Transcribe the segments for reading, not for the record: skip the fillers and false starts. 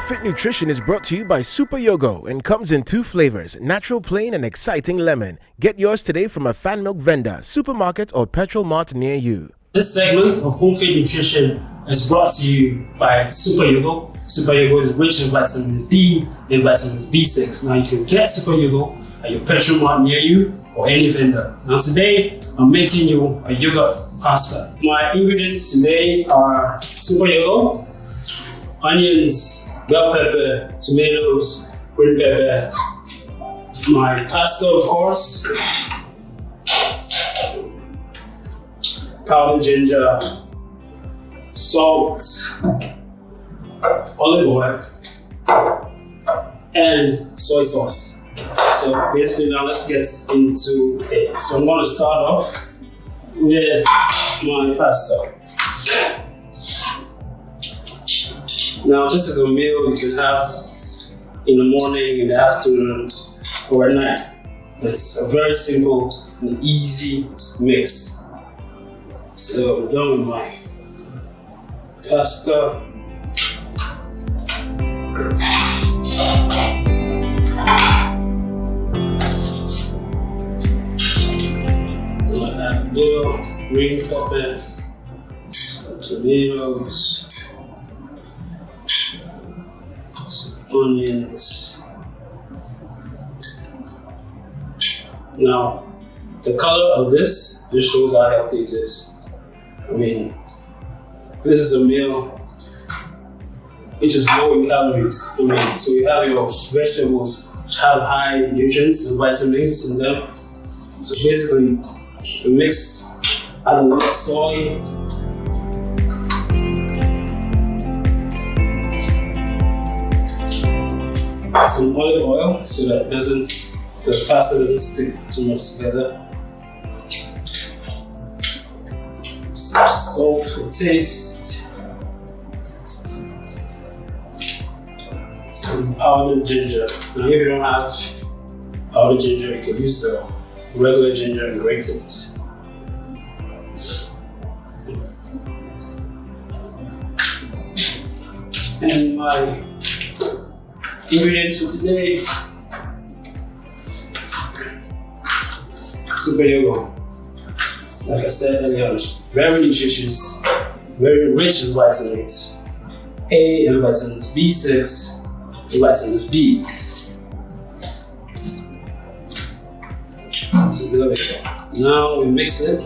Homefit Nutrition is brought to you by Super Yogo and comes in 2 flavors, natural plain and exciting lemon. Get yours today from a fan milk vendor, supermarket or petrol mart near you. This segment of Homefit Nutrition is brought to you by Super Yogo. Super Yogo is rich in vitamins B and vitamins B6. Now you can get Super Yogo at your petrol mart near you or any vendor. Now today, I'm making you a yogurt pasta. My ingredients today are Super Yogo, onions, bell pepper, tomatoes, green pepper, my pasta of course, powdered ginger, salt, olive oil, and soy sauce. So basically now let's get into it. So I'm going to start off with my pasta. Now this is a meal you can have in the morning, in the afternoon, or at night. It's a very simple and easy mix. So I'm done with my pasta. Add a little green pepper, some tomatoes, some onions. Now, the color of this just shows how healthy it is. I mean, this is a meal which is low in calories. I mean, so you have your vegetables which have high nutrients and vitamins in them. So basically, we mix add a little soy, some olive oil so that the pasta doesn't stick too much together. Some salt for taste. Some powdered ginger. Now if you don't have powdered ginger, you can use the regular ginger and grate it. And my ingredients for today: Super Yogo. Like I said earlier, very nutritious, very rich in vitamins A and vitamins B6 and vitamins B. So there we go. Now we mix it.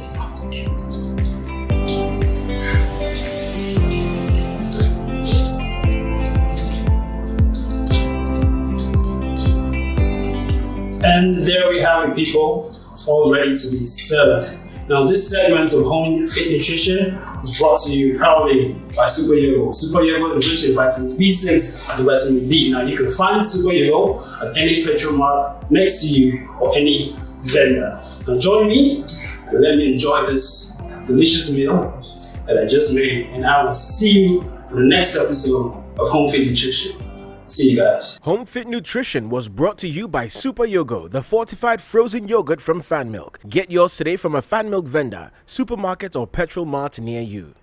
And there we have it, people, all ready to be served. Now this segment of Homefit Nutrition is brought to you proudly by Super Yogo. Super Yogo is rich in vitamins B6 and vitamins D. Now you can find Super Yogo at any petrol mart next to you or any vendor. Now join me and let me enjoy this delicious meal that I just made, and I will see you in the next episode of Homefit Nutrition. See you guys. Homefit Nutrition was brought to you by Super Yogo, the fortified frozen yogurt from Fan Milk. Get yours today from a Fan Milk vendor, supermarket or petrol mart near you.